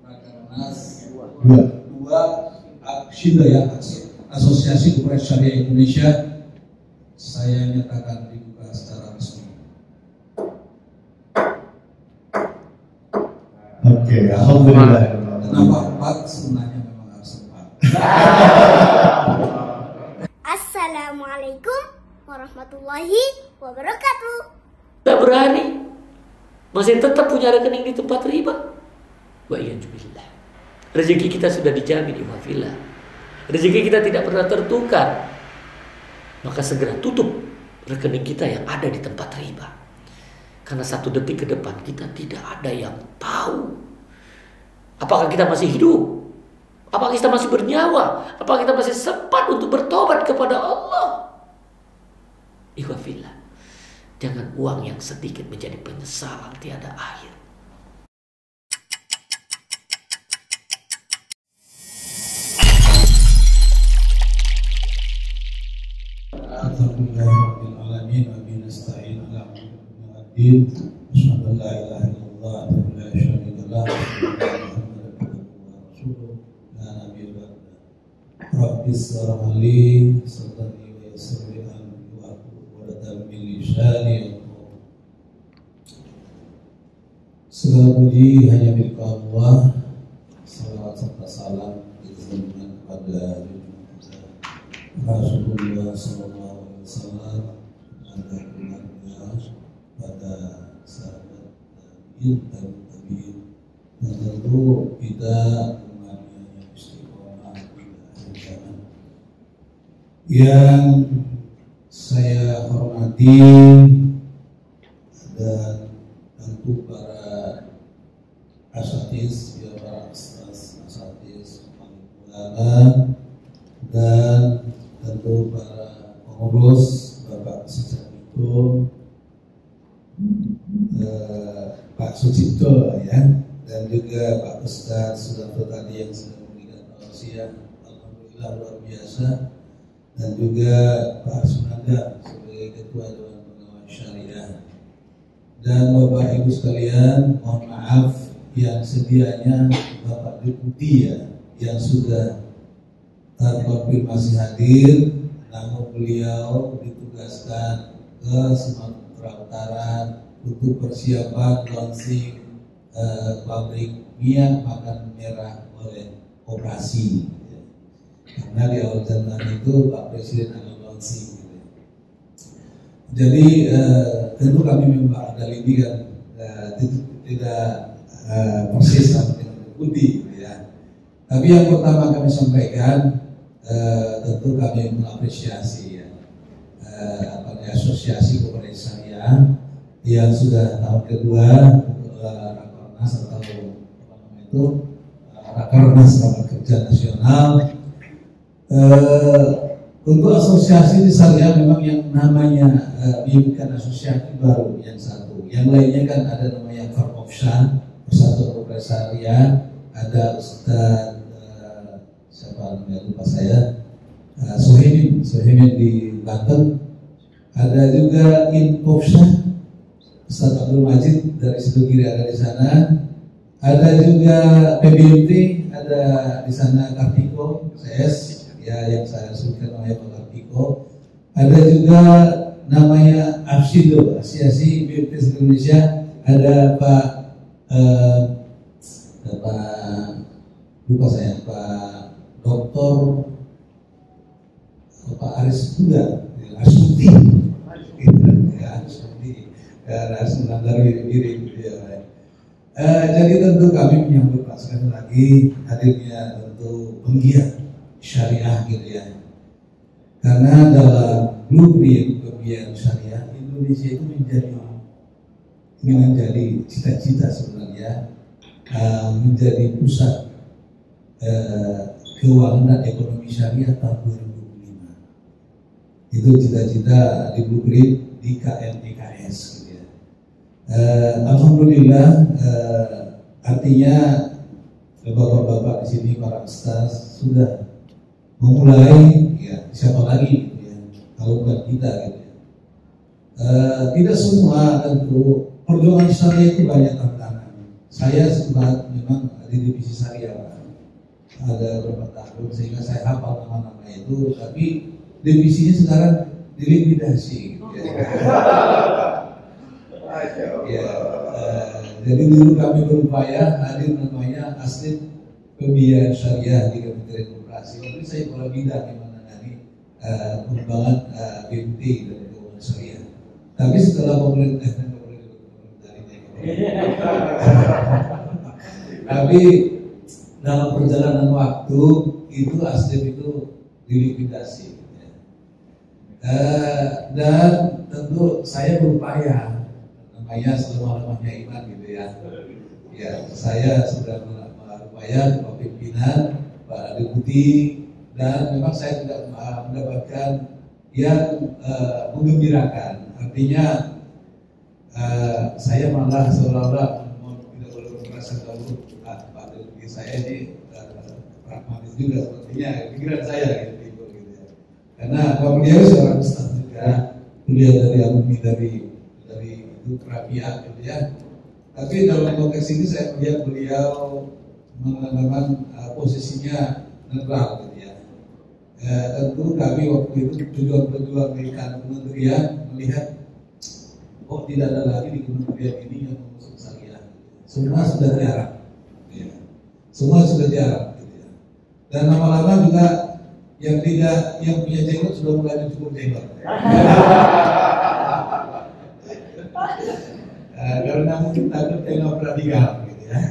Rakernas dua ASYINDA ya, Asosiasi Koperasi Syariah Indonesia, saya nyatakan dibuka secara resmi. Oke, alhamdulillah. Kenapa 4? Sebenarnya memang harus 4. Assalamualaikum warahmatullahi wabarakatuh. Tidak berani, masih tetap punya rekening di tempat riba. Wa iyyazubillah. Rezeki kita sudah dijamin, ihwafillah. Rezeki kita tidak pernah tertukar. Maka segera tutup rekening kita yang ada di tempat riba. Karena 1 detik ke depan kita tidak ada yang tahu. Apakah kita masih hidup? Apakah kita masih bernyawa? Apakah kita masih sempat untuk bertobat kepada Allah? Ihwafillah. Jangan uang yang sedikit menjadi penyesalan tiada akhir. Alhamdulillahirabbil alamin wa bihi nasta'in ala umuri din. Asyhadu an la ilaha illallah wa la syarika lahu wa rasuluh la nabiyya ba'da. Rabbis shrah li sadri wa yassir li amri wa hlul 'uqdatam min lisani. Segala puji hanya milik Allah. Salawat serta salam ditujukan kepada Rasulullah sallallahu alaihi wasallam, pada keluarga, pada sahabat tabi'in, dan tentu kita umat yang istiqomah pada akhir zaman. Yang saya hormati dan tentu para asatidz, ya para asatidz, ulama, dan tentu para pengurus, Bapak Sucipto, Pak Sucipto ya, dan juga Pak Ustadz Sudarto tadi yang sudah memberikan tausiah, alhamdulillah luar biasa, dan juga Pak Sunanda sebagai Ketua Dewan Pengawas Syariah, dan Bapak Ibu sekalian, mohon maaf yang sedianya Bapak Deputi ya, yang sudah terkonfirmasi hadir, namun beliau ditugaskan ke Sumatera Utara untuk persiapan launching pabrik minyak makan merah oleh Koperasi. Karena di awal Januari itu Pak Presiden akan launching. Jadi tentu kami memang ada ini kan tidak persis sama dengan Deputi ya. Tapi yang pertama kami sampaikan, tentu kami mengapresiasi ya, Asosiasi Koperasi Syariah yang sudah tahun kedua Rakernas atau apa namanya itu Rakernas Rapat Kerja Nasional. Untuk asosiasi di Syariah memang yang namanya bukan asosiasi baru yang satu, yang lainnya kan ada namanya Korpopsya, Persatuan Koperasi Syariah, ada Ustadz siapa namanya lupa saya, Sohemin di Banten, ada juga Infopsya, Ustadz Abdul Majid dari Sidogiri ada di sana, ada juga PBMT, ada di sana Kartiko, CS ya yang saya sebutkan namanya Pak Kartiko, ada juga namanya ASYINDA, Asosiasi BMT Indonesia, ada Pak lupa saya, Pak Doktor Pak Aris juga, Asuti, Asuti, Rasulullah mirip-mirip gitu ya. Jadi tentu kami menyambut Pak sekali lagi hadirnya tentu penggiat syariah gitu ya. Karena dalam blueprint penggiat syariah Indonesia itu menjadi cita-cita sebenarnya, menjadi pusat keuangan dan ekonomi syariah tahun 2025. Itu cita-cita di blueprint di KMIKS gitu ya. Alhamdulillah, artinya bapak-bapak di sini para ustaz sudah memulai ya, siapa lagi gitu ya, kalau bukan kita gitu ya. Tidak semua tentu perjuangan syariah itu banyak tantangan. Saya sempat memang di divisi syariah ada beberapa tahun sehingga saya hafal nama-nama itu, tapi divisinya sekarang dilikuidasi. Ya, jadi dulu kami berupaya hadir namanya Aslim Pembiayaan Syariah di Kementerian Koperasi, tapi saya kepala bidang yang menangani pengembangan BMT dan keuangan syariah. Tapi setelah pemerintah tapi dalam perjalanan waktu itu Aslim itu dilikuidasi. Dan tentu saya berupaya, namanya selama-lamanya iman gitu ya. Ya, saya sudah berupaya Pak Pimpinan, Pak Deputi, dan memang saya tidak mendapatkan yang menggembirakan. Artinya saya malah seolah-olah tidak boleh merasa gaul. Pak Deputi saya ini pragmatis juga sepertinya, pikiran saya gitu ya. Karena Pak beliau seorang ustaz juga, kuliah dari alumni dari itu Krapia gitu ya. Tapi dalam konteks ini saya melihat beliau memang posisinya netral gitu ya. Tentu kami waktu itu pejuang-pejuang di kementerian melihat tidak ada lagi di kementerian ini yang mengusung syariah. Semua sudah tiarap, ya. Semua sudah tiarap gitu ya. Dan lama-lama juga yang punya jenggot sudah mulai cukup jenggot. Karena mungkin takut tengok radikal gitu ya.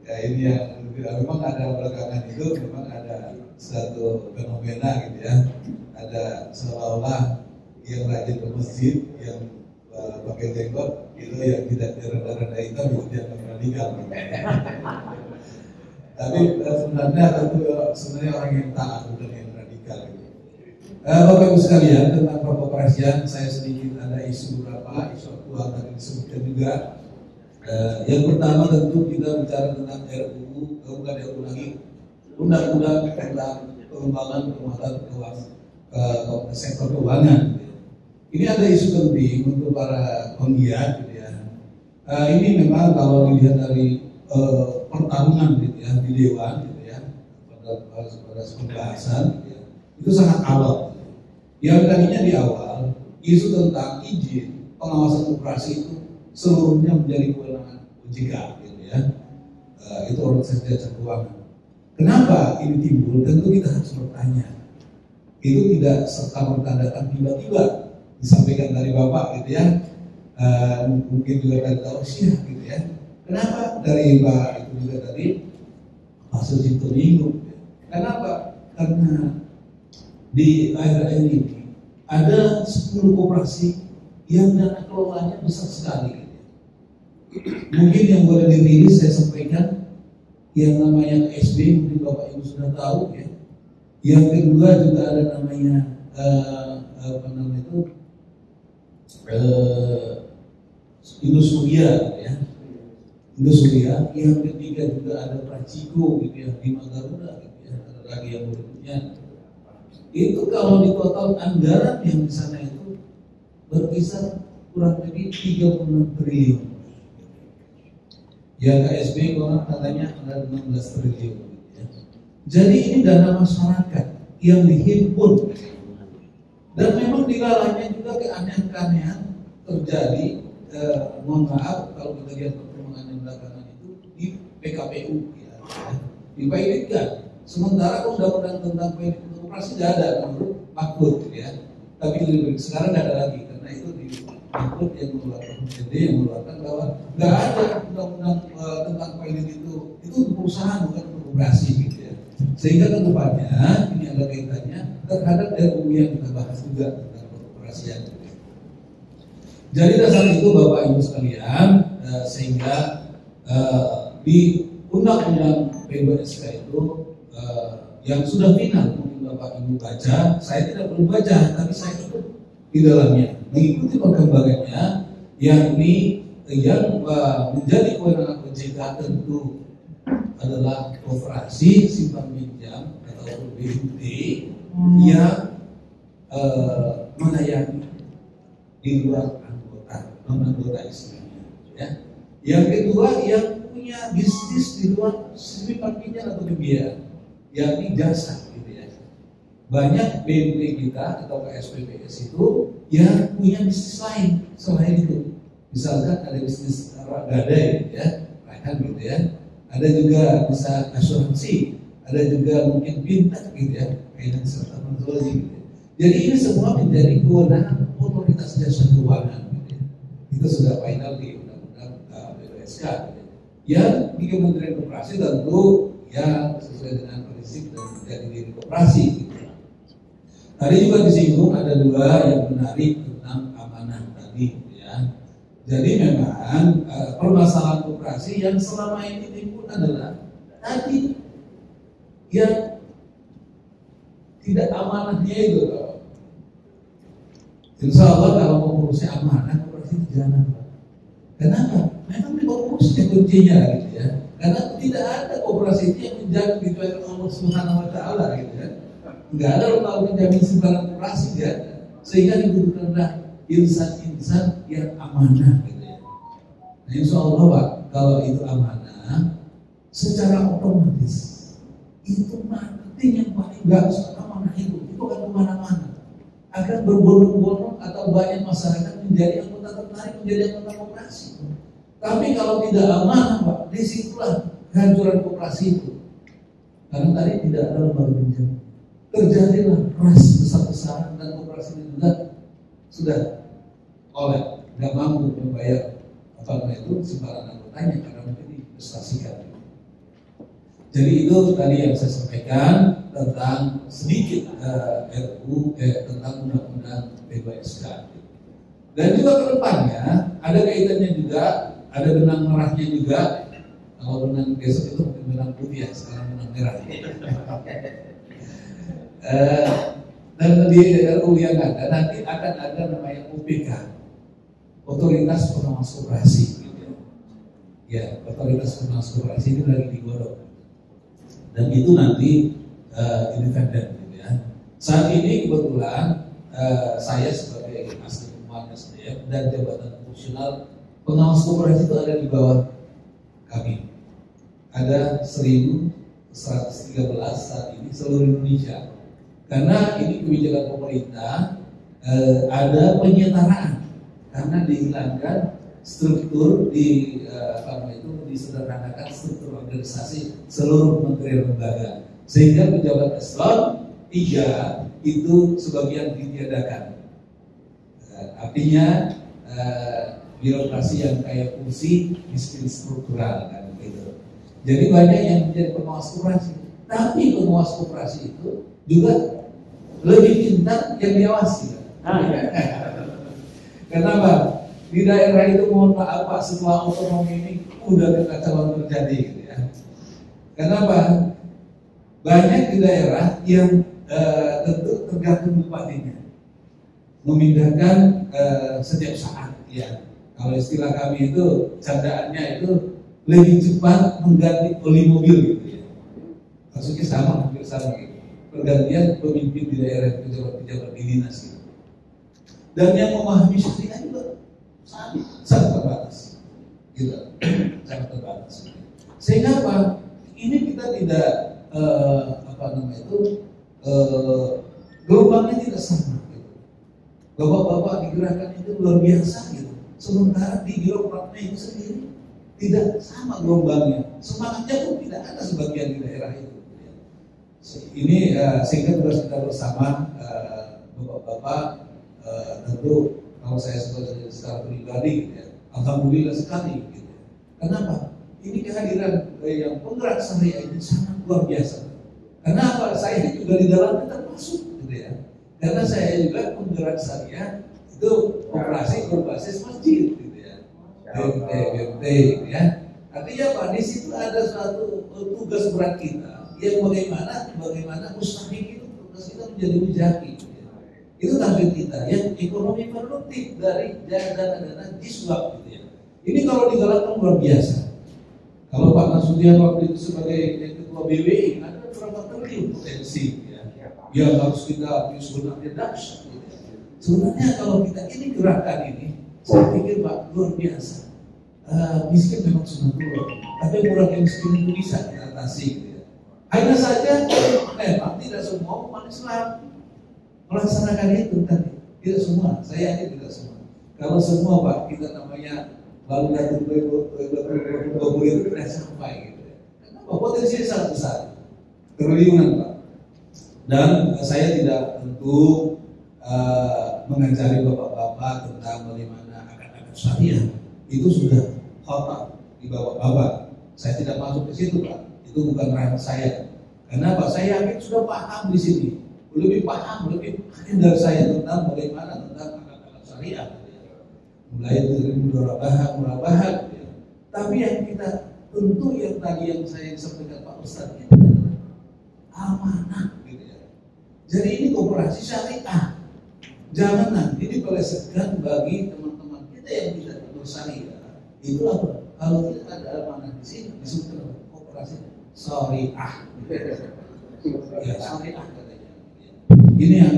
Ya ini yang memang ada belakangan itu memang ada satu fenomena gitu ya. Ada seolah-olah yang rajin ke masjid yang pakai jenggot itu yang tidak dirada-rada hitam itu dianggap radikal. Tapi sebenarnya orang yang taat bukan yang radikal. Bapak Ibu sekalian, tentang peroperasian saya sedikit ada isu beberapa isu aktual tadi disebutkan juga. Yang pertama tentu kita bicara tentang Undang-Undang tentang pengembangan penguatan keuangan sektor keuangan. Ini ada isu penting untuk para penggiat gitu ya. Ini memang kalau dilihat dari pertarungan gitu ya di dewan gitu ya pada pembahasan gitu ya, itu sangat awal. Yang tadinya di awal isu tentang izin pengawasan operasi itu seluruhnya menjadi kewenangan OJK gitu ya. Itu organisasi jasa keuangan. Kenapa ini timbul? Tentu kita harus bertanya. Itu tidak serta merta tiba-tiba disampaikan dari Bapak gitu ya. Mungkin juga dari tausiah gitu ya. Kenapa dari Pak itu juga tadi Pak Sucipto Minggu? Kenapa? Karena di akhir-akhir ini ada 10 koperasi yang dana kelolanya besar sekali. Mungkin yang boleh dirilis saya sampaikan yang namanya KSB, mungkin Bapak Ibu sudah tahu ya. Yang kedua juga ada namanya Indosuria ya. Indosuria. Yang ketiga juga ada Praciko gitu ya, di Garuda gitu ya. Ada lagi yang berikutnya. Itu kalau di total anggaran yang di sana itu berkisar kurang lebih 36 triliun. Ya KSB konon katanya ada 16 triliun. Ya. Jadi ini dana masyarakat yang dihimpun. Dan memang di lalanya juga keanehan-keanehan terjadi. Mohon maaf kalau kita lihat perkembangan yang belakangan itu di PKPU ya. Dipilotkan. Sementara undang-undang tentang koperasi tidak ada menurut Mahfud ya. Tapi sekarang tidak ada lagi karena itu di Mahfud yang mengeluarkan PD yang mengeluarkan bahwa nggak ada undang-undang tentang pilot itu perusahaan bukan untuk koperasi gitu ya. Sehingga kedepannya ini ada kaitannya terhadap RUU yang kita bahas juga tentang koperasian. Jadi dasar itu Bapak Ibu sekalian sehingga di undang-undang PBSK itu yang sudah final mungkin Bapak Ibu baca, saya tidak perlu baca, tapi saya ikut di dalamnya, mengikuti perkembangannya, yakni yang menjadi kewenangan OJK tentu adalah koperasi simpan pinjam atau BUT yang melayani di luar anggota, non-anggota istilahnya. Ya. Yang kedua yang punya bisnis di luar sistem pinjam atau pembiayaan, yakni jasa gitu ya. Banyak BNP kita atau SPBS itu yang punya bisnis lain selain itu. Misalkan ada bisnis gadai ya, kan gitu ya. Ada juga bisa asuransi, ada juga mungkin fintech gitu ya, financial technology gitu ya. Jadi ini semua menjadi kewenangan otoritas jasa keuangan gitu ya. Itu sudah final di undang-undang BPSK gitu ya. Yang di Kementerian Koperasi tentu yang sesuai dengan prinsip dan menjadi diri koperasi gitu. Tadi juga disinggung ada dua yang menarik tentang amanah tadi gitu ya. Jadi memang permasalahan koperasi yang selama ini timbul adalah tadi yang tidak amanahnya itu. Insya Allah kalau mau ngurusnya amanah koperasi itu jangan. Kenapa? Memang di koperasi kuncinya gitu ya. Karena tidak ada koperasi itu yang menjaga kecuali Allah Subhanahu Wa Taala gitu ya. Enggak ada lembaga menjamin sembarang koperasi ya. Sehingga dibutuhkanlah insan-insan yang amanah gitu ya. Nah, insya Allah Pak, kalau itu amanah, secara otomatis itu marketing yang paling bagus amanah itu kan kemana-mana. Akan berbondong-bondong atau banyak masyarakat menjadi anggota tertarik menjadi anggota koperasi. Tapi kalau tidak amanah Pak, disitulah kehancuran koperasi itu. Karena tadi tidak ada lembaga pinjam. Terjadilah ras besar-besaran dan koperasi itu juga sudah oleh nggak mampu membayar itu simpangan anggotanya karena mungkin diinvestasikan. Jadi itu tadi yang saya sampaikan tentang sedikit tentang undang-undang BPSK. Dan juga kedepannya ada kaitannya juga, ada benang merahnya juga. Kalau benang besok itu benang putih ya, sekarang benang merah. Dan di RUU yang ada nanti akan ada namanya OPK, Otoritas Pengawas Koperasi gitu ya. Otoritas Pengawas Koperasi ini lagi digodok dan itu nanti independen gitu ya. Saat ini kebetulan saya sebagai asli Humas SDM dan jabatan fungsional pengawas koperasi itu ada di bawah kami. Ada 1.113 saat ini seluruh Indonesia. Karena ini kebijakan pemerintah ada penyetaraan karena dihilangkan struktur disederhanakan struktur organisasi seluruh kementerian lembaga sehingga pejabat eselon 3 itu sebagian ditiadakan. Artinya birokrasi yang kaya fungsi miskin struktural kan gitu. Jadi banyak yang menjadi pengawas koperasi, tapi pengawas koperasi itu juga lebih pintar yang diawasi. Kenapa? Di daerah itu mohon maaf Pak, setelah otonomi ini udah kekacauan terjadi gitu ya. Kenapa? Banyak di daerah yang tentu tergantung bupatinya memindahkan setiap saat ya. Kalau istilah kami itu candaannya itu lebih cepat mengganti oli mobil gitu ya. Maksudnya sama, hampir sama gitu. Pergantian pemimpin di daerah pejabat-pejabat di dinas gitu. Dan yang memahami syariah juga sangat terbatas, gitu, sangat terbatas. Sehingga apa? Ini kita tidak gelombangnya tidak sama. Gitu. Bapak-bapak digerakkan itu luar biasa gitu. Sementara di birokratnya itu sendiri tidak sama gelombangnya. Semangatnya pun tidak ada sebagian di daerah itu. Ini sehingga tugas kita bersama bapak-bapak tentu kalau saya secara pribadi gitu ya, alhamdulillah sekali gitu. Kenapa? Ini kehadiran yang penggerak syariah ini sangat luar biasa. Kenapa? Saya juga di dalamnya termasuk gitu ya. Karena saya juga penggerak syariah itu operasi berbasis masjid gitu ya. BMT gitu ya. Artinya apa? Di situ ada suatu tugas berat kita yang bagaimana mustahik itu tugas kita menjadi mujahid gitu ya. Itu target kita yang ekonomi produktif dari dana-dana jiswab gitu ya. Ini kalau digalakkan luar biasa. Kalau Pak Nasution waktu itu sebagai ketua BWI ada berapa triliun potensi ya. Yang harus kita sebenarnya dahsyat gitu ya. Sebenarnya kalau kita ini gerakan ini saya pikir Pak luar biasa. miskin memang sudah turun, tapi mengurangi miskin itu bisa diatasi gitu ya. Hanya saja memang tidak semua umat Islam melaksanakan itu tadi. Tidak semua, saya yakin tidak semua. Kalau semua Pak, kita namanya lalu datang ke 20 itu tidak sampai gitu ya. Kenapa? Potensinya sangat besar, triliunan Pak. Dan saya tidak tentu mengajari bapak-bapak tentang bagaimana akad-akad syariah. Itu sudah khotbah di bapak-bapak. Saya tidak masuk ke situ Pak. Itu bukan ranah saya. Karena Pak saya yakin sudah paham di sini. Lebih paham, lebih dari saya tentang bagaimana tentang akad-akad syariah. Mulai dari murabahat. Tapi yang kita tentu yang tadi yang saya sampaikan Pak Ustaz itu adalah amanah gitu ya. Jadi ini koperasi syariah. Jangan nanti dipelesetkan bagi teman-teman kita yang tidak bersyariah. Itu apa? Kalau tidak ada amanah di sini disebut koperasi syariah. Ya syariah katanya. Ini yang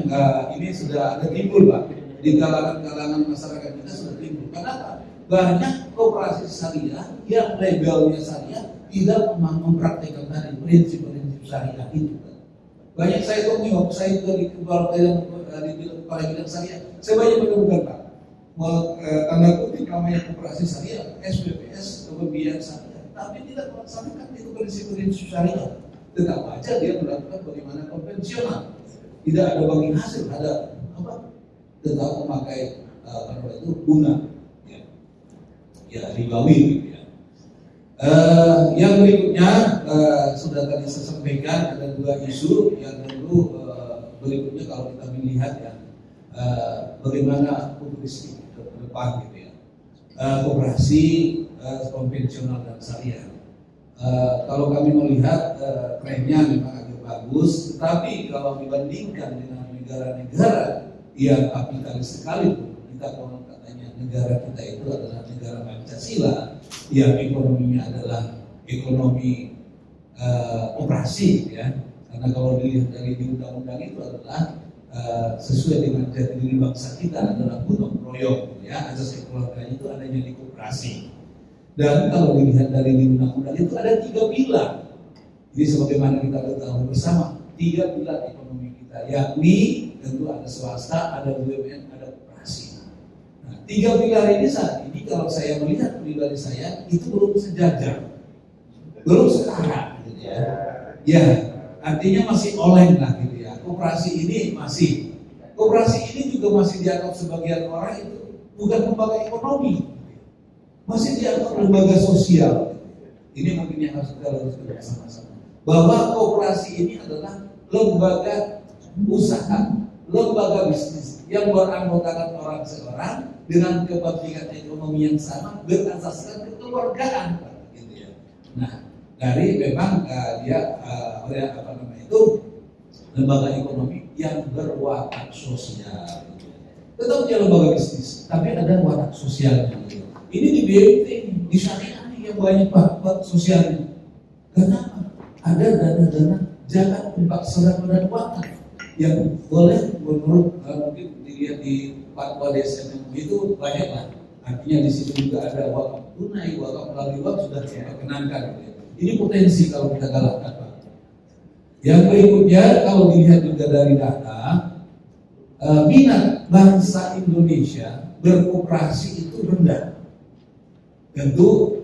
ini sudah ada timbul Pak di kalangan masyarakat kita sudah timbul. Kenapa? Banyak koperasi syariah yang legalnya syariah tidak mempraktikkan tadi prinsip-prinsip syariah itu. Banyak saya temui waktu saya juga di kepala bidang syariah. Saya banyak menemukan Pak. Tanda kutip namanya koperasi syariah, SPPS, kebiayaan syariah, tapi tidak melaksanakan itu prinsip-prinsip syariah. Tetap aja dia melakukan bagaimana konvensional. Tidak ada bagi hasil, ada apa? Tetap memakai itu guna, ya ribawi gitu ya. Yang berikutnya sudah tadi saya sampaikan ada dua isu yang tentu berikutnya kalau kita melihat ya bagaimana futuristik ke depan gitu ya. Koperasi konvensional dan syariah. Kalau kami melihat trennya memang agak bagus, tetapi kalau dibandingkan dengan negara-negara yang kapitalis sekali, kita kalau katanya negara kita itu adalah negara Pancasila, yang ekonominya adalah ekonomi operasi, ya. Karena kalau dilihat dari di undang-undang itu adalah sesuai dengan jati diri bangsa kita adalah gotong royong, ya. Asas kekeluargaan itu adanya di koperasi. Dan kalau dilihat dari di undang-undang itu ada 3 pilar. Jadi sebagaimana kita ketahui bersama, 3 pilar ekonomi kita, yakni tentu ada swasta, ada BUMN, ada koperasi. Nah, 3 pilar ini saat ini kalau saya melihat pribadi saya itu belum sejajar, belum setara, gitu ya. Ya, artinya masih oleng lah, gitu ya. Koperasi ini koperasi juga masih dianggap sebagian orang itu bukan lembaga ekonomi. Masih dianggap lembaga sosial. Ini mungkin yang harus kita luruskan bersama-sama. Bahwa koperasi ini adalah lembaga usaha, lembaga bisnis yang beranggotakan orang seorang dengan kepentingan ekonomi yang sama berasaskan kekeluargaan, gitu ya. Nah, dari memang dia lembaga ekonomi yang berwatak sosial. Tetap dia lembaga bisnis, tapi ada watak sosialnya. Ini di BUMT ini, di syariah yang banyak Pak sosialnya. Kenapa? Ada dana-dana zakat, infak, sedekah dan wakaf yang boleh menurut mungkin dilihat di fatwa DSM itu banyak lah. Artinya di situ juga ada wakaf tunai, wakaf melalui wakaf sudah diperkenankan. Ini potensi kalau kita galakkan Pak. Yang berikutnya kalau dilihat juga dari data, minat bangsa Indonesia berkoperasi itu rendah. Tentu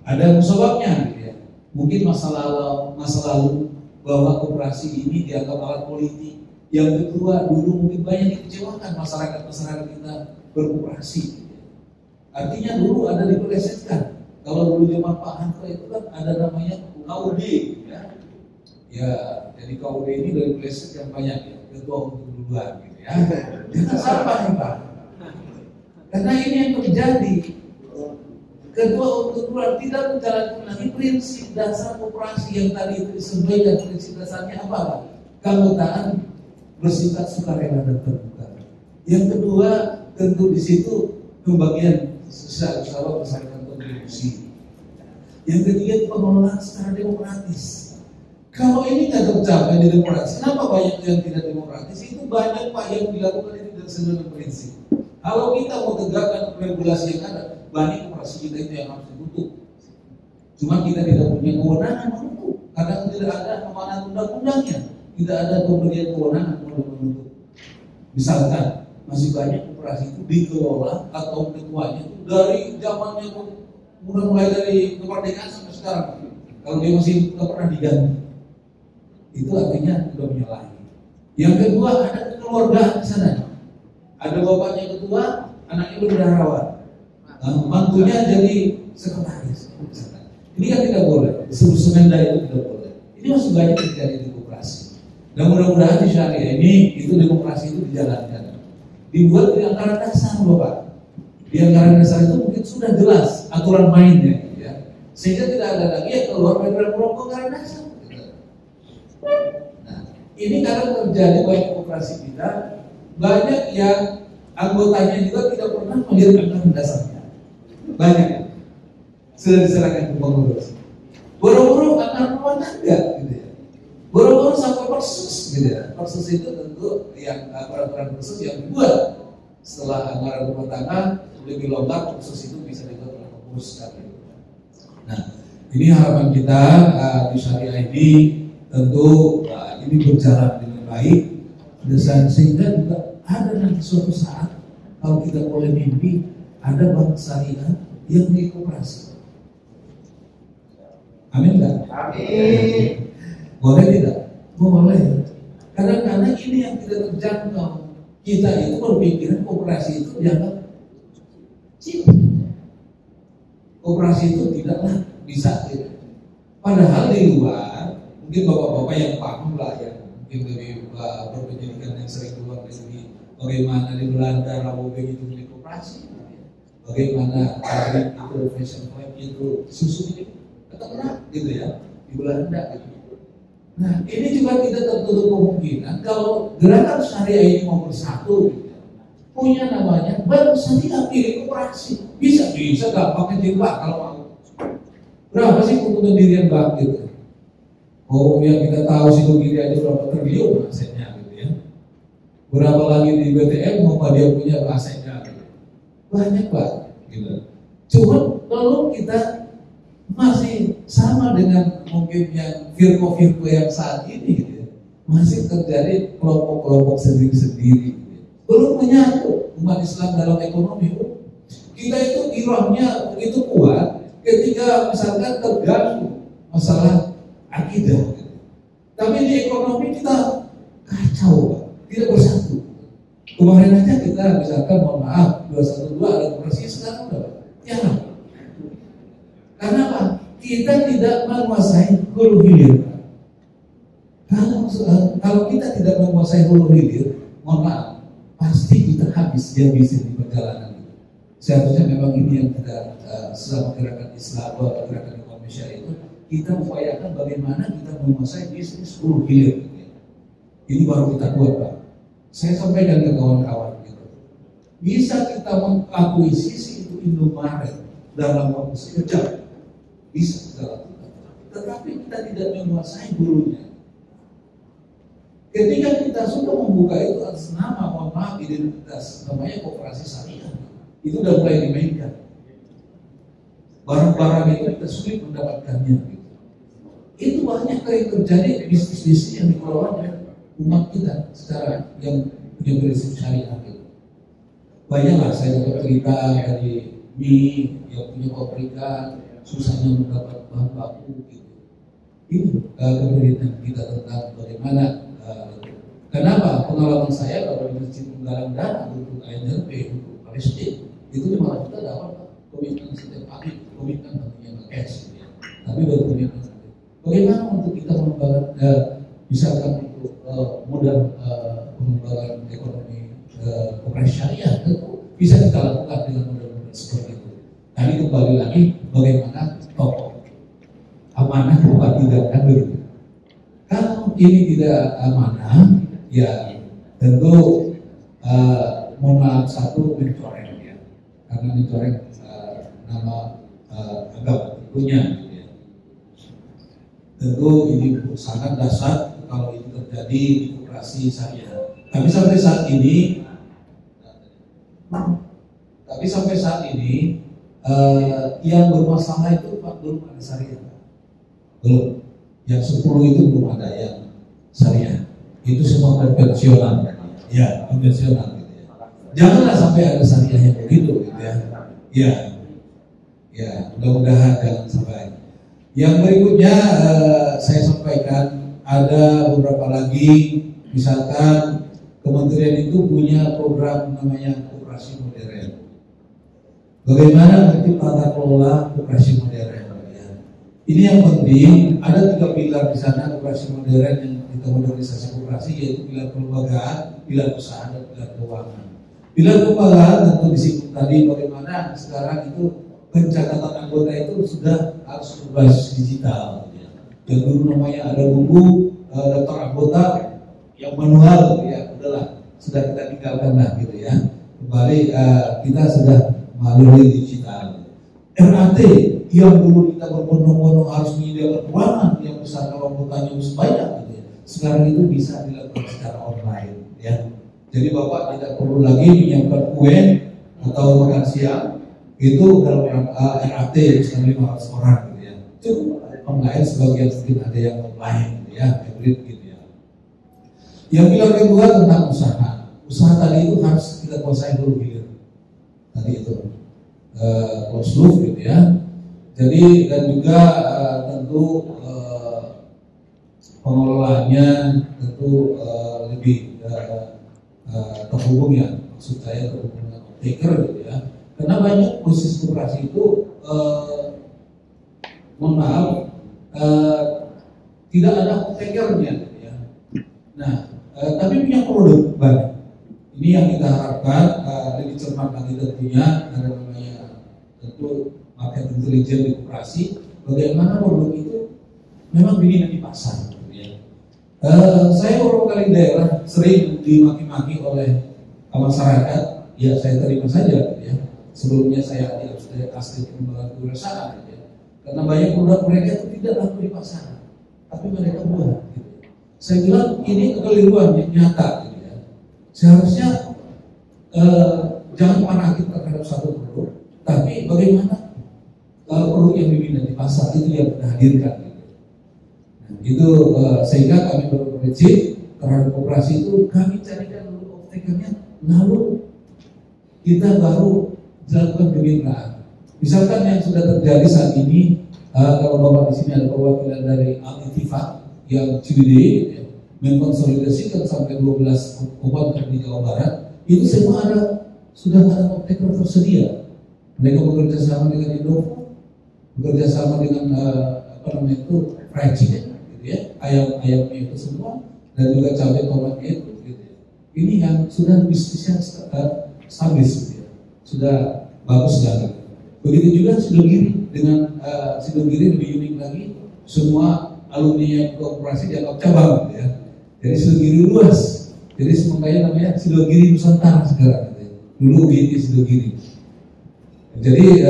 ada sebabnya, gitu ya. Mungkin masa lalu bahwa koperasi ini dianggap alat politik. Yang kedua, dulu mungkin banyak dikecewakan masyarakat kita berkoperasi. Gitu ya. Artinya dulu ada dipelesetkan. Kalau dulu zaman Pak Harto itu kan ada namanya KUD, ya. Ya, jadi KUD ini dari peleset yang banyak ya, ketua untuk duluan, gitu ya. Jangan salah nih Pak. Karena ini yang terjadi. Kedua untuk keluar tidak menjalankan lagi prinsip dasar koperasi yang tadi itu disampaikan. Prinsip dasarnya apa Pak? Keanggotaan bersifat sukarela dan terbuka. Yang kedua tentu di situ pembagian secara berdasarkan kontribusi. Yang ketiga pengelolaan secara demokratis. Kalau ini nggak tercapai di demokratis, kenapa banyak yang tidak demokratis? Itu banyak Pak yang dilakukan itu dengan seluruh prinsip. Kalau kita mau tegakkan regulasi yang ada, banyak koperasi kita itu yang harus ditutup. Cuma kita tidak punya kewenangan menutup karena tidak ada amanat undang-undangnya, tidak ada pemberian kewenangan untuk menutup. Misalkan masih banyak koperasi itu dikelola atau ketuanya itu dari zamannya mulai dari kemerdekaan sampai sekarang. Kalau dia masih tidak pernah diganti, itu artinya sudah menyalahi. Yang kedua, ada keluarga di sana. Ada bapaknya ketua, anaknya bendaharawan, mantunya jadi sekretaris. Ini kan tidak boleh. Semenda itu tidak boleh. Ini masih banyak terjadi di koperasi. Dan mudah-mudahan di syariah ini itu demokrasi itu dijalankan. Dibuat di anggaran dasar, Bapak. Di anggaran dasar itu mungkin sudah jelas aturan mainnya, ya. Sehingga tidak ada lagi yang keluar dari anggaran dasar. Nah, ini karena terjadi banyak koperasi kita, banyak yang anggotanya juga tidak pernah melihat anggaran dasarnya. Banyak sudah diserahkan ke pengurus. Boro-boro anggaran rumah tangga, gitu ya. Boro-boro sampai persus, gitu ya. Persus itu tentu yang peraturan persus yang dibuat setelah anggaran rumah tangga lebih longgar, persus itu bisa dibuat oleh pengurus sekali. Nah, ini harapan kita di syariah ini tentu ini berjalan dengan baik, dan sehingga juga ada nanti suatu saat kalau kita boleh mimpi ada bank syariah yang dikoperasi. Amin enggak? Amin. Boleh tidak? Boleh. Karena ini yang tidak terjangkau. Kita itu berpikiran koperasi itu dianggap cip. Koperasi itu tidaklah bisa. Padahal di luar, mungkin bapak-bapak yang paham lah, yang mungkin lebih berpendidikan yang sering keluar negeri, bagaimana di Belanda Rabobank itu milik koperasi, bagaimana pabrik itu fashion flag itu susu itu ketemu gitu ya di Belanda gitu. Nah, ini juga tidak tertutup kemungkinan kalau gerakan syariah ini mau bersatu, gitu, punya namanya bank syariah milik koperasi, bisa gampang kejebak kalau mau. Berapa sih untuk pendirian bank gitu? Oh, yang kita tahu sih begini aja berapa triliun asetnya gitu ya. Berapa lagi di BTN mau dia punya asetnya gitu. Banyak Pak gitu. Cuma kalau kita masih sama dengan mungkin yang firko-firko yang saat ini gitu ya, masih terjadi kelompok-kelompok sendiri-sendiri gitu ya. Belum menyatu umat Islam dalam ekonomi. Kita itu irahnya begitu kuat ketika misalkan terganggu masalah akidah gitu. Tapi di ekonomi kita kacau Pak, tidak bersatu. Kemarin aja kita misalkan mohon maaf 212 ada koperasi, sekarang udah jarang. Karena apa? Kita tidak menguasai hulu hilir. Kalau kita tidak menguasai hulu hilir, mohon maaf, pasti kita dihabisin di perjalanan itu. Seharusnya memang ini yang kita selama gerakan Islam atau gerakan ekonomi syariah itu kita upayakan bagaimana kita menguasai bisnis hulu hilir. Ini baru kita buat Pak. Saya sampaikan ke kawan-kawan gitu. Bisa kita mengakuisisi itu Indomaret dalam waktu sekejap. Bisa kita lakukan, tetapi kita tidak menguasai hulunya. Ketika kita sudah membuka itu atas nama, mohon maaf, identitas namanya koperasi syariah, itu sudah mulai dimainkan. Barang-barang itu kita sulit mendapatkannya. Itu banyak yang terjadi bisnis-bisnis yang dikelola oleh umat kita secara yang punya prinsip syariah. Banyaklah saya dapat cerita dari mie yang punya pabrikan susahnya mendapat bahan baku gitu. Ini keberatan kita tentang bagaimana kenapa pengalaman saya kalau di Masjid menggalang dana untuk ANLP untuk Palestina itu 5 juta dapat komitmen setiap hari, komitmen tentunya cash gitu ya. Tapi baru komitmen. Bagaimana untuk kita mengembangkan misalkan untuk modal pengembangan ekonomi koperasi syariah tentu bisa kita lakukan dengan modal-modal seperti itu. Tadi kembali lagi bagaimana tokoh amanah tempat tidak ada. Kalau ini tidak amanah, ya tentu mohon maaf satu mencoreng ya, karena mencoreng nama agama tentunya. Gitu ya. Tentu ini sangat dasar kalau itu terjadi di koperasi syariah. Tapi sampai saat ini Yang bermasalah itu Pak belum ada syariah, belum. Yang 10 itu belum ada yang syariah. Itu semua konvensional, ya konvensional. Gitu ya. Janganlah sampai ada syariah yang begitu, gitu ya. Ya, mudah-mudahan jangan sampai. Yang berikutnya saya sampaikan ada beberapa lagi, misalkan kementerian itu punya program namanya koperasi modern. Bagaimana nanti tata kelola koperasi modern? Ya. Ini yang penting. Ada 3 pilar di sana koperasi modern yang kita modernisasi koperasi, yaitu pilar kelembagaan, pilar usaha, dan pilar keuangan. Pilar kelembagaan tentu disinggung tadi bagaimana sekarang itu pencatatan anggota itu sudah harus berbasis digital. Ya. Yang dulu namanya ada buku daftar anggota yang manual, ya udahlah sudah kita tinggalkan lah gitu ya. Kembali kita sudah melalui digital. RAT yang dulu kita berbondong-bondong harus menyediakan ruangan yang besar kalau anggotanya banyak gitu ya. Sekarang itu bisa dilakukan secara online ya. Jadi Bapak tidak perlu lagi menyiapkan kue atau makan siang itu dalam RAT misalnya 500 orang gitu ya. Cukup online, sebagian mungkin ada yang online gitu ya, hybrid gitu ya. Yang pilar kedua tentang usaha. Usaha tadi itu harus kita kuasai dulu hilir. Tadi itu close loop gitu ya. Jadi dan juga tentu pengelolaannya tentu lebih terhubung ya. Maksud saya terhubung dengan taker gitu ya. Karena banyak proses koperasi itu mohon maaf tidak ada takernya gitu ya. Nah, tapi punya produk banyak. Ini yang kita harapkan lebih cermat lagi tentunya, ada namanya tentu market intelligence di koperasi. Bagaimana produk itu memang dominan di pasar. Gitu ya. Saya beberapa kali daerah sering dimaki-maki oleh masyarakat, ya saya terima saja. Gitu ya. Sebelumnya saya tidak sudah asli pengembangan kewirausahaan. Gitu ya. Karena banyak produk mereka itu tidak laku di pasar, tapi mereka buat. Gitu. Saya bilang ini kekeliruan yang nyata. Gitu ya. Seharusnya jangan panah kita terhadap satu produk, tapi bagaimana produk yang diminati di pasar itu yang kita hadirkan. Gitu. Nah, itu sehingga kami berprinsip terhadap koperasi itu kami carikan dulu off-takernya, lalu kita baru dilakukan kemitraan. Misalkan yang sudah terjadi saat ini, kalau Bapak di sini ada perwakilan dari Al-Ittifaq yang Ciwidey ya, mengkonsolidasikan sampai 12 koperasi di Jawa Barat, itu semua sudah ada off-taker tersedia. Mereka bekerja sama dengan Indofood, bekerja sama dengan fried chicken, gitu ya, ayam-ayamnya itu semua, dan juga cabai tomatnya itu, gitu ya. Ini yang sudah bisnisnya stabil, gitu ya. Sudah bagus sekali. Begitu juga Sidogiri dengan Sidogiri lebih unik lagi, semua alumni koperasi dianggap cabang, gitu ya. Jadi Sidogiri luas. Jadi semuanya namanya Sidogiri Nusantara sekarang. Gitu ya. Dulu GT Sidogiri. Jadi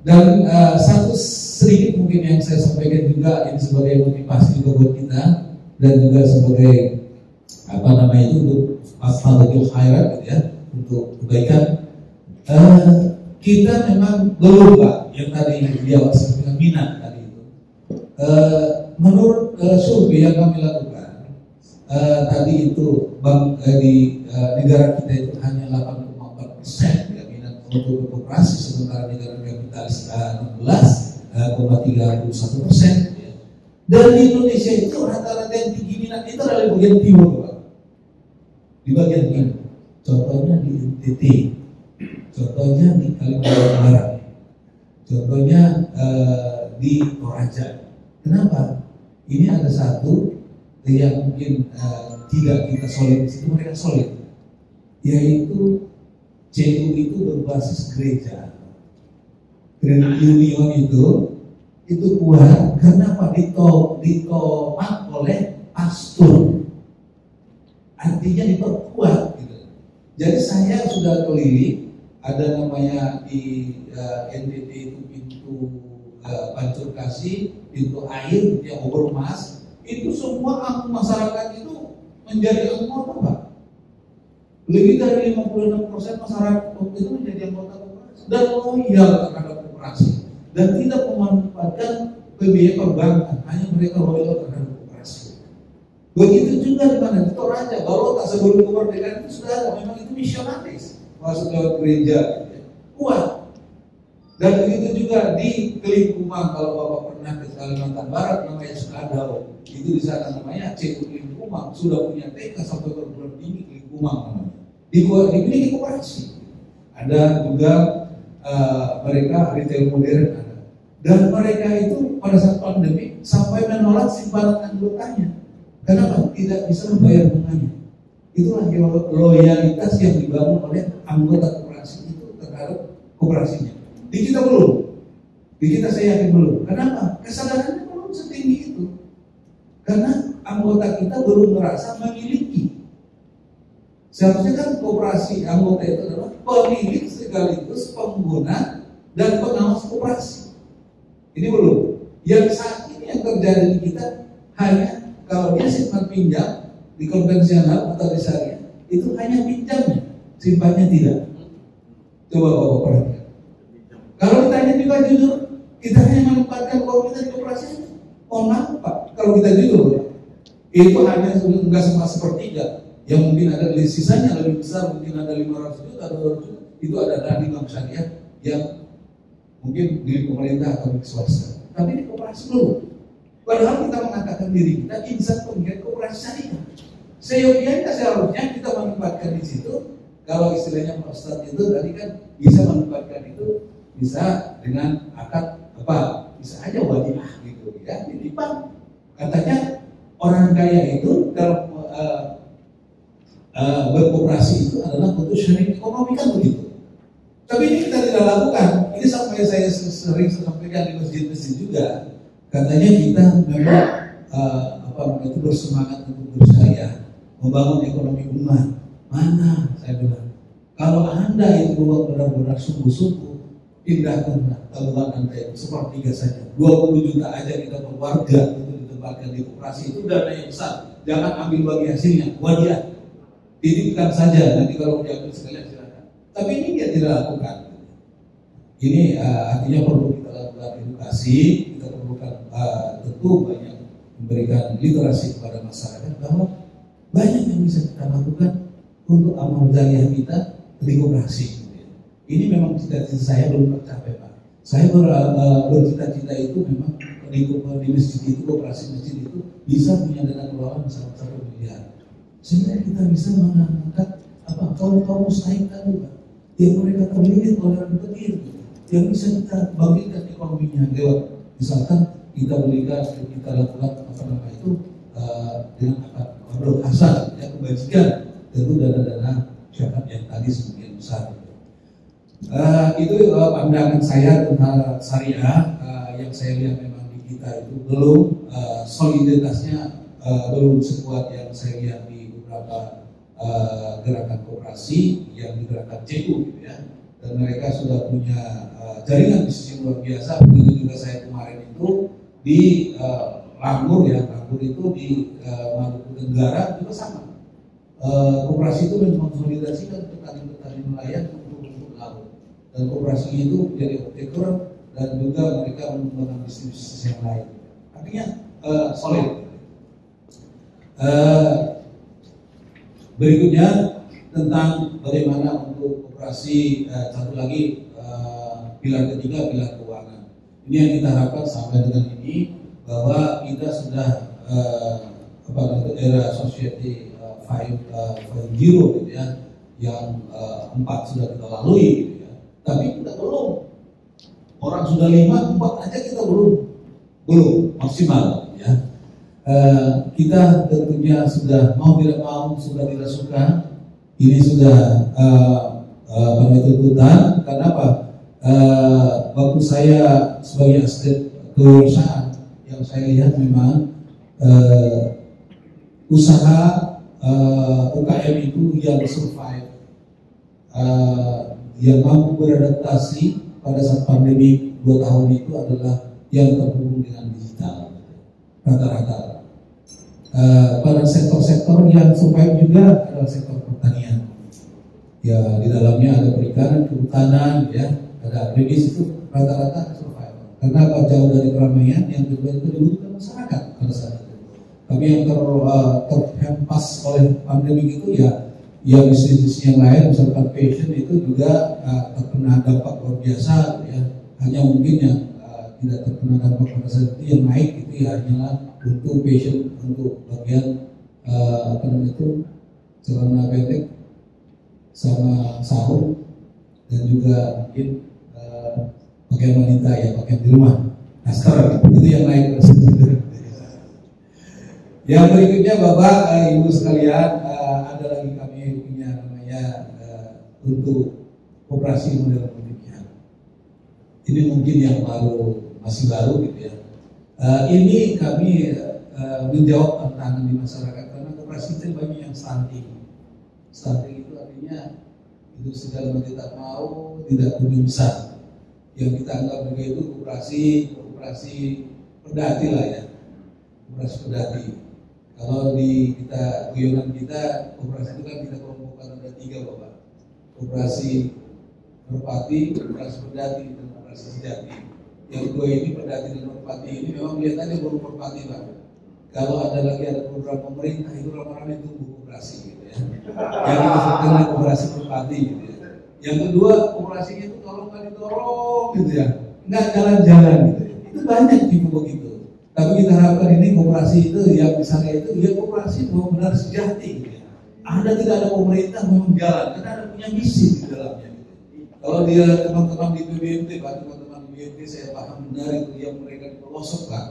dan satu sedikit mungkin yang saya sampaikan juga ini sebagai motivasi juga buat kita dan juga sebagai itu untuk asfaltul khairat gitu ya, untuk kebaikan. Kita memang belum Pak yang tadi di awal saya minat tadi itu. Menurut survei yang kami lakukan tadi itu di negara kita itu hanya 8,4% ya minat untuk berkoperasi, sementara negara kapitalis 16,31%. Ya. Dan di Indonesia itu rata-rata yang tinggi minat itu adalah di bagian timur Pak. Di bagian timur. Contohnya di NTT. Contohnya di Kalimantan Barat, contohnya di Toraja. Kenapa? Ini ada satu yang mungkin tidak kita solid di situ, mereka solid, yaitu CU itu berbasis gereja. Credit Union itu kuat karena apa? Ditopang oleh pastor, artinya diperkuat. Gitu. Jadi saya sudah keliling. Ada namanya di NTT itu pintu pancur kasih, pintu air yang Obermas, itu semua masyarakat itu menjadi anggota Pak. Lebih dari 56% masyarakat itu menjadi anggota koperasi. dan loyal terhadap koperasi dan tidak memanfaatkan biaya perbankan, hanya mereka loyal terhadap koperasi. Begitu juga di mana di Toraja, kalau tak sebelum kemerdekaan itu sudah ada, memang itu misionaris masuk lewat gereja, gitu ya. Kuat. Dan begitu juga di Kelingkumang, kalau Bapak pernah ke Kalimantan Barat namanya Sukadau, itu di sana namanya CU Kelingkumang, sudah punya TK sampai perguruan tinggi Kelingkumang namanya. Dimiliki koperasi. Ada juga mereka retail modern ada. Dan mereka itu pada saat pandemi sampai menolak simpanan anggotanya. Kenapa? Tidak bisa membayar bunganya. Itulah loyalitas yang dibangun oleh anggota koperasi itu terhadap koperasinya. Di kita belum, di kita saya yakin belum. Kenapa? Kesadarannya belum setinggi itu. Karena anggota kita belum merasa memiliki. Seharusnya kan koperasi anggota itu adalah pemilik sekaligus pengguna dan pengawas koperasi. Ini belum. Yang saat ini yang terjadi di kita hanya kalau dia simpan pinjam di konvensional atau di syariah itu hanya pinjamnya, simpannya tidak. Coba Bapak perhatikan. Kalau ditanya juga jujur, kita hanya menempatkan uang kita di koperasi aja. Mohon maaf Pak, kalau kita jujur, itu hanya enggak sama sepertiga. Yang mungkin ada di sisanya lebih besar, mungkin ada 500 juta, 200 juta. Itu ada dari bank syariah yang mungkin di pemerintah atau di swasta. Tapi di koperasi belum. Padahal kita mengatakan diri kita insan penggiat koperasi syariah. Seyogianya seharusnya kita menempatkan di situ. Kalau istilahnya Pak Ustadz itu tadi kan bisa menempatkan itu bisa dengan akad apa? Bisa aja wadiah gitu ya, titipan. Katanya orang kaya itu dalam berkoperasi itu adalah bentuk syariah ekonomi kan begitu. Tapi ini kita tidak lakukan. Ini sampai saya sering sampaikan di masjid-masjid juga. Katanya kita memang itu bersemangat untuk bersyariah, membangun ekonomi umat. Mana saya bilang, kalau Anda itu benar-benar sungguh-sungguh pindahkan tabungan Anda itu sepertiga saja, 20 juta aja kita keluarga itu ditempatkan di koperasi, itu dana yang besar. Jangan ambil bagi hasilnya, wadiah. Titipkan saja, nanti kalau diambil sekalian silakan. Tapi ini dia tidak lakukan. Ini artinya perlu kita lakukan edukasi, kita perlukan tentu banyak memberikan literasi kepada masyarakat bahwa banyak yang bisa kita lakukan untuk amal jariah kita di koperasi. Ini memang cita-cita saya belum tercapai Pak. Saya bercita-cita itu memang di masjid itu, koperasi masjid itu bisa punya dana kelola besar 1 miliar. Sehingga kita bisa mengangkat kaum mustahik tadi Pak, yang mereka terlilit oleh orang petir, yang bisa kita bangkitkan ekonominya lewat misalkan kita berikan, kita lakukan dengan akad Abdul Hasan yang kebajikan, tentu dana-dana syarat yang tadi sebagian besar. Itu pandangan saya tentang syariah. Yang saya lihat memang di kita itu belum soliditasnya belum sekuat yang saya lihat di beberapa gerakan koperasi yang digerakkan CU gitu ya. Dan mereka sudah punya jaringan bisnis yang luar biasa. Begitu juga saya kemarin itu di Langgur ya, Langgur itu di Maluku Tenggara juga sama. Koperasi itu mengkonsolidasikan petani-petani nelayan untuk laut. Dan koperasinya itu menjadi operator dan juga mereka mengembangkan bisnis yang lain. Artinya solid. Berikutnya tentang bagaimana untuk koperasi, satu lagi pilar ketiga, pilar keuangan. Ini yang kita harapkan sampai dengan ini bahwa kita sudah era society 5.0 gitu ya, yang 4 sudah kita lalui gitu ya. Tapi kita belum. Orang sudah 5, 4 aja kita belum maksimal ya. Kita tentunya sudah mau tidak mau, suka tidak suka, ini sudah tuntutan. Karena apa? Waktu saya sebagai aset kewirausahaan yang saya lihat memang usaha UKM itu yang survive, yang mampu beradaptasi pada saat pandemi 2 tahun itu adalah yang terhubung dengan digital rata-rata. Pada sektor-sektor yang survive juga adalah sektor pertanian. Ya, di dalamnya ada perikanan, kehutanan, ya, ada premis itu rata-rata survival. Karena jauh dari keramaian, yang kedua itu dibutuhkan masyarakat pada saat itu. Tapi yang terhempas oleh pandemi itu ya bisnis yang lain, misalkan fashion itu juga terkena dampak luar biasa ya. Hanya mungkin yang tidak terkena dampak pada saat itu yang naik itu ya hanyalah untuk fashion, untuk bagian apa namanya itu celana pendek sama sarung, dan juga mungkin pakaian wanita ya, pakaian di rumah, daster itu yang naik. Yang berikutnya Bapak Ibu sekalian, ada lagi kami punya namanya untuk koperasi model pemilihan. Ini mungkin yang masih baru gitu ya. Ini kami menjawab tantangan di masyarakat karena koperasi itu banyak yang stunting. Stunting itu artinya itu segala macam tidak mau, tidak kunjung besar. Yang kita anggap juga itu koperasi pedati lah ya, koperasi pedati. Kalau di guyonan kita, koperasi itu kan kita kelompokkan ada 3 Bapak. Koperasi merpati, koperasi pedati, dan koperasi sejati. Yang 2 ini pedati dan merpati ini memang kelihatannya baru merpati Pak. Kalau ada program pemerintah itu ramai-ramai tumbuh koperasi gitu ya. Yang kita sebutkan koperasi merpati gitu ya. Yang kedua, koperasinya itu kalau nggak didorong gitu ya, nggak jalan-jalan gitu ya. Itu banyak tipe begitu. Tapi kita harapkan ini koperasi itu yang misalnya itu ya koperasi benar-benar sejati gitu ya. Ada tidak ada pemerintah memang jalan, karena ada punya misi di dalamnya gitu. Kalau dia teman-teman di PBMT, Pak, teman-teman di PBMT saya paham benar itu yang mereka di pelosok Pak,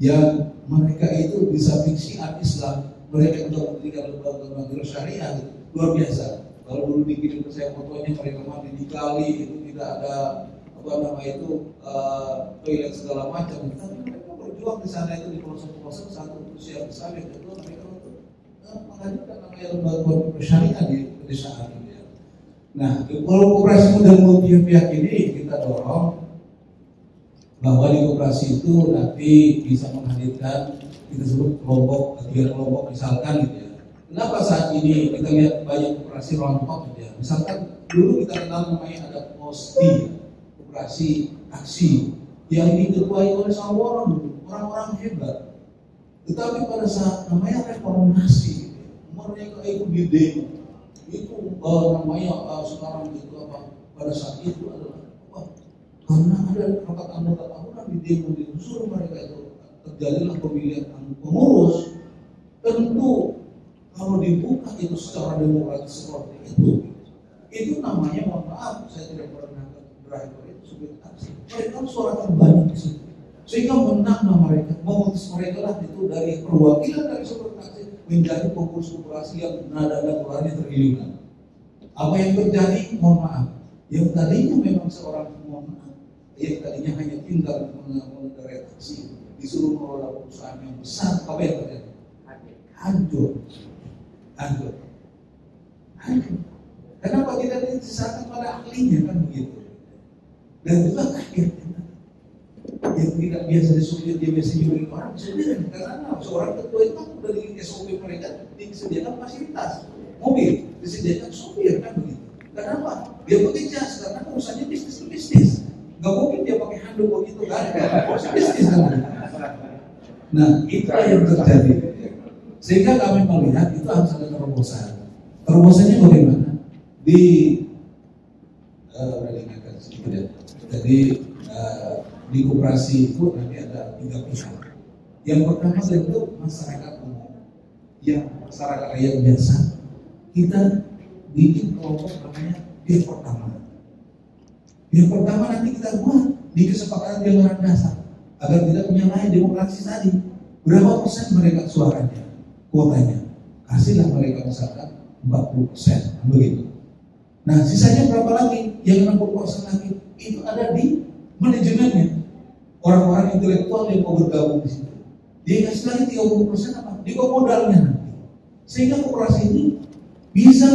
yang mereka itu bisa syiar Islam, mereka juga mendirikan lembaga syariah gitu. Luar biasa. Kalau dulu dikirim ke saya fotonya mereka mandi di kali, itu tidak ada toilet segala macam. Tapi mereka berjuang di sana itu di pelosok-pelosok, satu usia besar, yang kedua mereka untuk menghadirkan namanya lembaga syariah di pedesaan gitu ya. Nah, kalau koperasi model multi pihak ini kita dorong bahwa di koperasi itu nanti bisa menghadirkan kita sebut kelompok, 3 kelompok misalkan gitu ya. Kenapa saat ini kita lihat banyak koperasi rontok gitu ya? Misalkan dulu kita kenal namanya ada POSTI, koperasi taksi, yang diketuai oleh Sawono dulu, orang-orang hebat. Tetapi pada saat namanya reformasi, gitu ya, mereka itu di demo, itu namanya sekarang itu apa? Pada saat itu adalah apa? Karena ada rapat anggota tahunan di demo di suruh mereka itu terjadilah pemilihan pengurus. Tentu kalau dibuka itu secara demokratis seperti itu namanya, mohon maaf, saya tidak pernah driver itu sebagai taksi. Mereka suara terbanyak di situ, sehingga menang mereka, memutus mereka lah itu dari perwakilan dari sopir taksi menjadi pengurus koperasi yang nada dan suaranya tergilingan. Apa yang terjadi, mohon maaf, yang tadinya memang seorang yang tadinya hanya tinggal mengendarai taksi, disuruh mengelola perusahaan yang besar, apa yang terjadi? Hancur. Kenapa tidak diserahkan pada ahlinya kan begitu? Dan juga kaget yang tidak biasa disupir, dia biasa nyuruh orang disupir. Karena seorang ketua itu kan udah di SOP mereka disediakan fasilitas mobil, disediakan supir kan begitu. Kenapa? Dia pakai jas karena urusannya bisnis to bisnis. Gak mungkin dia pakai handuk begitu kan? Bisnis kan? Nah, itulah yang terjadi. Sehingga kami melihat itu harus ada terobosan. Terobosannya bagaimana? Jadi di koperasi itu nanti ada 3 pihak. Yang pertama tentu masyarakat umum, yang masyarakat rakyat biasa. Kita bikin kelompok namanya pihak pertama. Pihak pertama nanti kita buat di kesepakatan di anggaran dasar agar tidak menyalahi demokrasi tadi. Berapa persen mereka suaranya? Kuotanya, kasihlah mereka misalkan 40%, begitu. Nah, sisanya berapa lagi? Yang 60% lagi itu ada di manajemennya, orang-orang intelektual yang mau bergabung di situ. Dia kasih lagi 30% apa? Di modalnya nanti. Sehingga koperasi ini bisa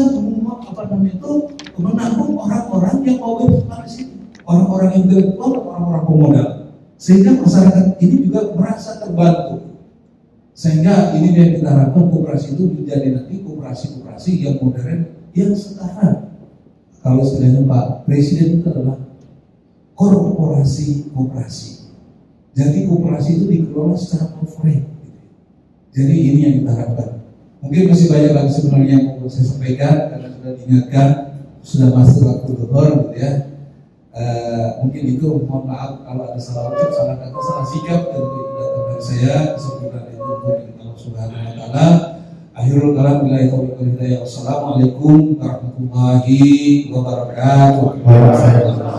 menampung orang-orang yang mau bergabung di situ, orang-orang intelektual, orang-orang pemodal. Sehingga masyarakat ini juga merasa terbantu. Sehingga ini yang kita harapkan koperasi itu menjadi nanti koperasi yang modern, yang setara. Kalau istilahnya Pak Presiden itu adalah korporasi koperasi. Jadi koperasi itu dikelola secara corporate. Jadi ini yang kita harapkan. Mungkin masih banyak lagi sebenarnya yang mau saya sampaikan karena sudah diingatkan, sudah masuk waktu zuhur gitu ya. Mungkin itu, mohon maaf kalau ada salah ucap, salah kata, salah sikap, tentu itu datang dari saya. Kesempurnaan itu untuk Allah Subhanahu wa taala. Akhirul kalam billahi taufiq wal hidayah. Wassalamualaikum warahmatullahi wabarakatuh.